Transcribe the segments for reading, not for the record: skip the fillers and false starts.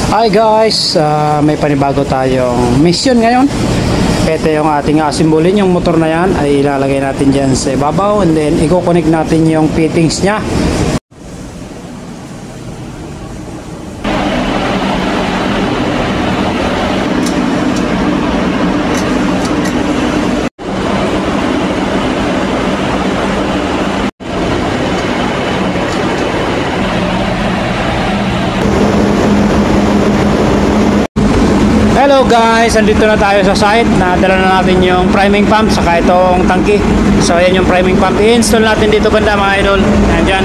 Hi guys, may panibago tayong mission ngayon. Ito yung ating asimbolin, yung motor na yan ay ilalagay natin dyan sa ibabaw and then i-connect natin yung fittings nya. Hello guys, andito na tayo sa site. Nadala na natin yung priming pump saka itong tangke. So ayan yung priming pump, i-install natin dito banda mga idol. Ayan dyan.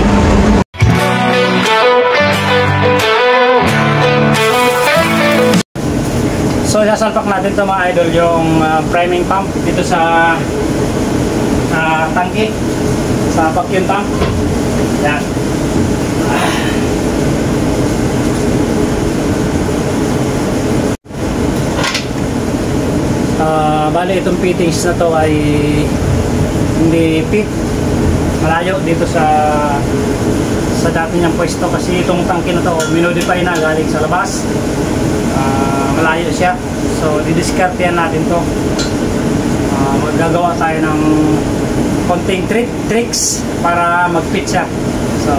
So sasalpak natin to mga idol yung priming pump dito sa tangke, sa vacuum tank. Ayan. Bali itong fittings na to ay hindi fit, malayo dito sa dati niyang pwesto kasi itong tangke na to minodify na galing sa labas. Malayo siya, so didiskartehan natin to. Magagawa tayo ng konting tricks para mag-fit siya. So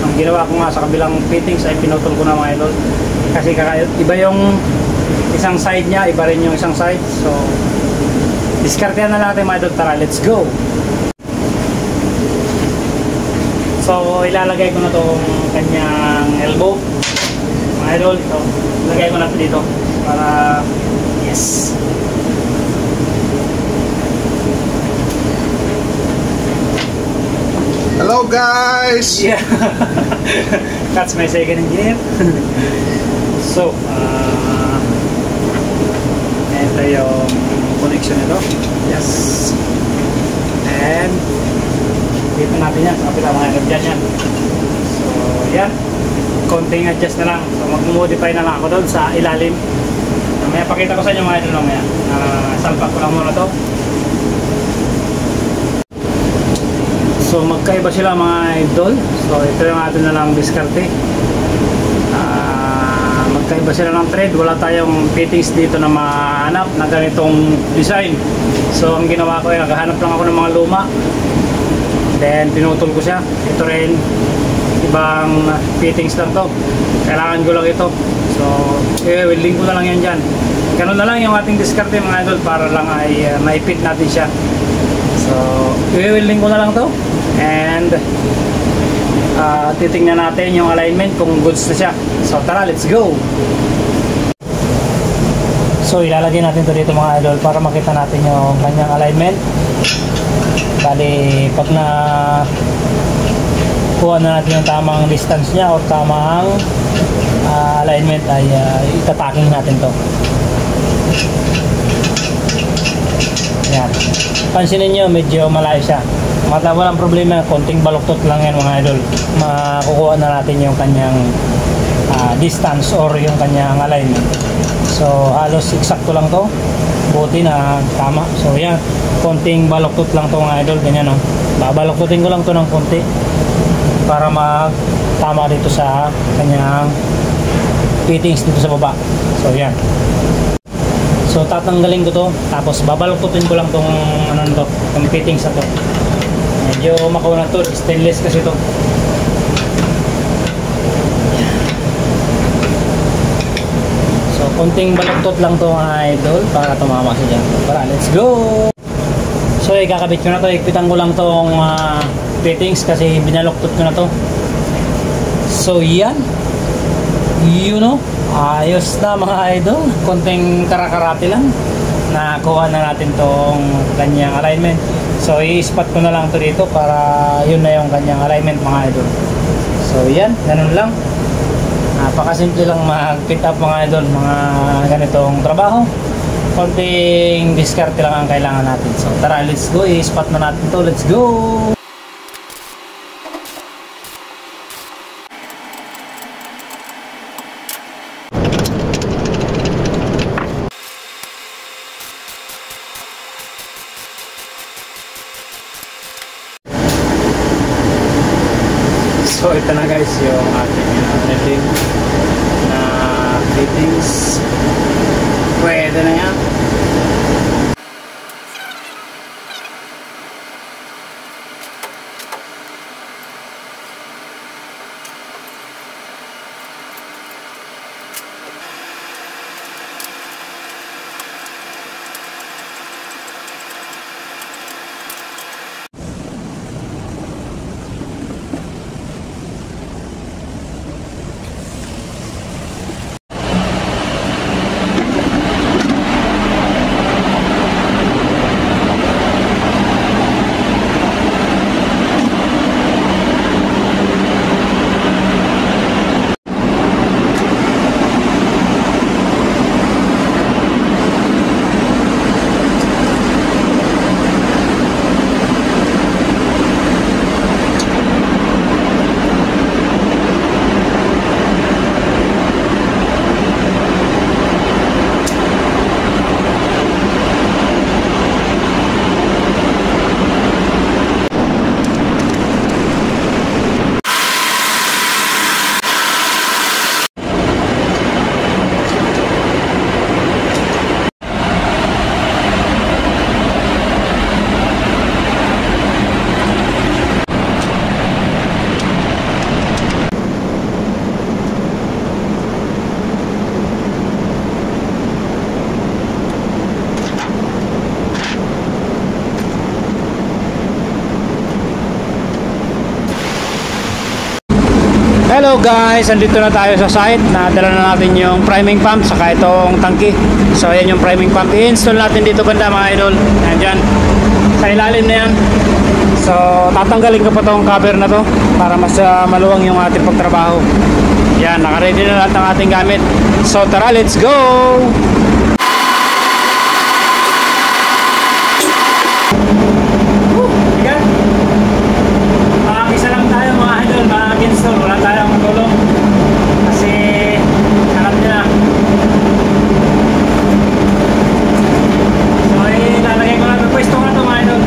ang ginawa ko nga sa kabilang fittings ay pinutol ko na mga idol kasi iba yung isang side niya, iba rin yung isang side. So diskartehan na natin mga idol, tara let's go. So ilalagay ko na tong kanyang elbow mga idol. So ilagay ko na ito dito para yes. Hello guys! Yeah. That's my second engineer. So ito yung connection nito. Yes. And dito natin yan sa kapila mga idol yan. So yan, konting adjust na lang. So mag-modify na lang ako doon sa ilalim. Mamaya pakita ko sa inyo mga idol mamaya. Salpak ko lang muna to. So magkaiba sila mga idol. So ito yung atin na lang diskarte. Magkaiba sila ng thread. Wala tayong fittings dito na mahanap na ganitong design. So ang ginawa ko ay naghahanap lang ako ng mga luma, then pinutol ko siya. Ito rin ibang fittings lang to, kailangan ko lang ito. So welding ko na lang yan dyan. Ganun na lang yung ating diskarte mga idol para lang ay maipit natin siya. So welding ko na lang to and titingnan natin yung alignment kung goods na siya. So tara, let's go. So ilalagay natin to dito mga idol para makita natin yung kanyang alignment. Bali pag na kuha na natin yung tamang distance niya o tamang alignment ay itataking natin to. Yan. Pansinin nyo, medyo malayo siya. Walang problema, konting baluktot lang yan mga idol. Makukuha na natin yung kanyang distance or yung kanyang alignment. So halos eksakto lang to. Buti na tama. So yan, konting baluktot lang to mga idol. Ganyan o. Babaluktutin ko lang to ng konti para magtama dito sa kanyang fittings dito sa baba. So yan. So tatanggalin ko to, tapos babaluktutin ko lang tong ano nito, tong fittings na to. Medyo makuha na to, stainless kasi to. So konting baluktot lang to mga idol para tumama siya dyan. Tara, let's go! So ikakabit ko na to, ikpitan ko lang tong fittings kasi binaluktot ko na to. So yan, you know, ayos na mga idol. Konting karakarate lang, nakuha na natin tong kanyang alignment. So i-spot ko na lang to dito para yun na yung kanyang alignment mga idol. So yan, ganun lang. Napakasimple lang mag-fit up mga idol, mga ganitong trabaho. Konting diskarte lang ang kailangan natin. So tara, let's go, i-spot na natin to. Let's go! So ito na guys yung ating welding na fittings. Pwede na yan. Hello guys, andito na tayo sa site. Nadala na natin yung priming pump saka itong tangke. So ayan yung priming pump. I-install natin dito banda mga idol. Ayan dyan. Sa ilalim na yan. So tatanggalin ko pa itong cover na to para mas maluwang yung ating pagtrabaho. Yan, naka-ready na lahat ng ating gamit. So tara, let's go! Isa lang tayo mga idol, mag-install. Wala tayong matulong kasi alam nyo na. So ilalagay ko na ng pwesto nga ito mga idol.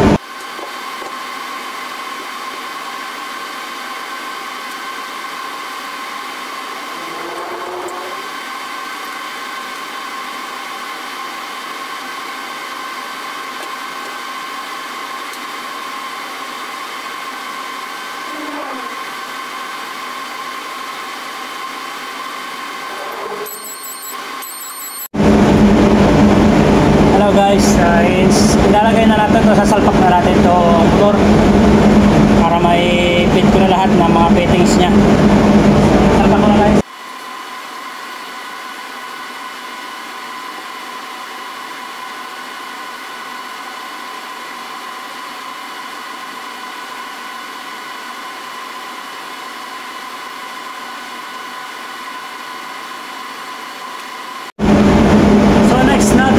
Hello guys, ilalagay na natin ito, sasalpak na natin ito motor para may fit ko na lahat ng mga fittings nya. Salpak ko na guys.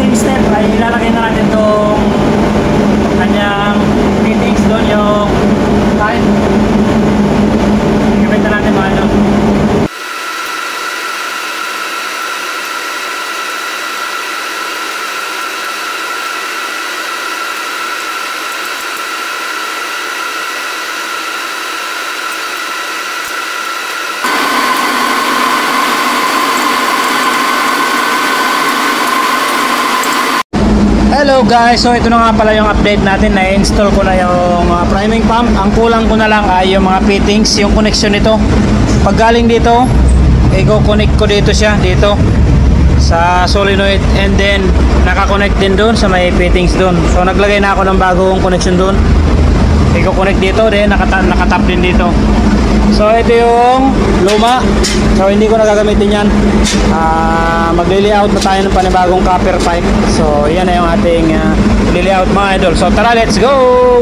Step ay ilalagay na natin itong kanyang fittings doon, yung pipe. Gamit na natin mga ano. Hello guys, so ito na nga pala yung update natin. Na-install ko na yung priming pump. Ang kulang ko na lang ay yung mga fittings, yung connection nito. Pag galing dito, i-connect ko dito siya, dito sa solenoid, and then naka-connect din doon sa may fittings doon. So naglagay na ako ng bagong connection doon. I-connect dito, then nakatap din dito. So ito yung luma. So hindi ko na gagamitin yan. Magli-layout na tayo ng panibagong copper pipe. So yan na yung ating li-layout mga idol. So tara, let's go!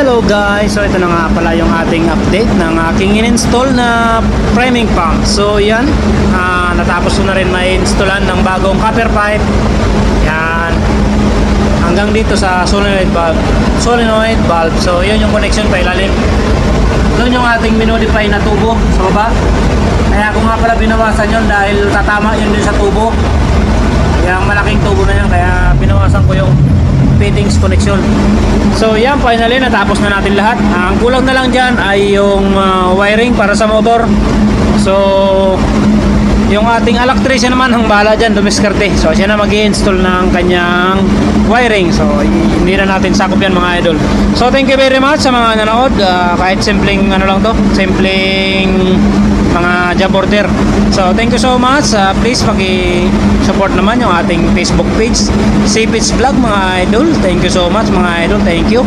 Hello guys! So ito na nga pala yung ating update ng aking in-install na priming pump. So yan, natapos ko na rin may installan ng bagong copper pipe. Yan, hanggang dito sa solenoid valve. So yun yung connection pa ilalim. Doon yung ating minodify na tubo sa baba. Kaya ko nga pala binawasan yun dahil tatama yun din sa tubo. Yung malaking tubo na yan, kaya binawasan ko yung fittings connection. So yan, finally natapos na natin lahat. Ang kulang na lang dyan ay yung wiring para sa motor. So yung ating electrician naman ang bahala dyan, dumiskarte. So siya na mag-i-install ng kanyang wiring. So hindi na natin sakop yan mga idol. So thank you very much sa mga nanood. Kahit simpleng ano lang to, simpleng mga job order. So thank you so much. Please paki-support naman yung ating Facebook page, Sipits Vlog mga idol. Thank you so much mga idol. Thank you.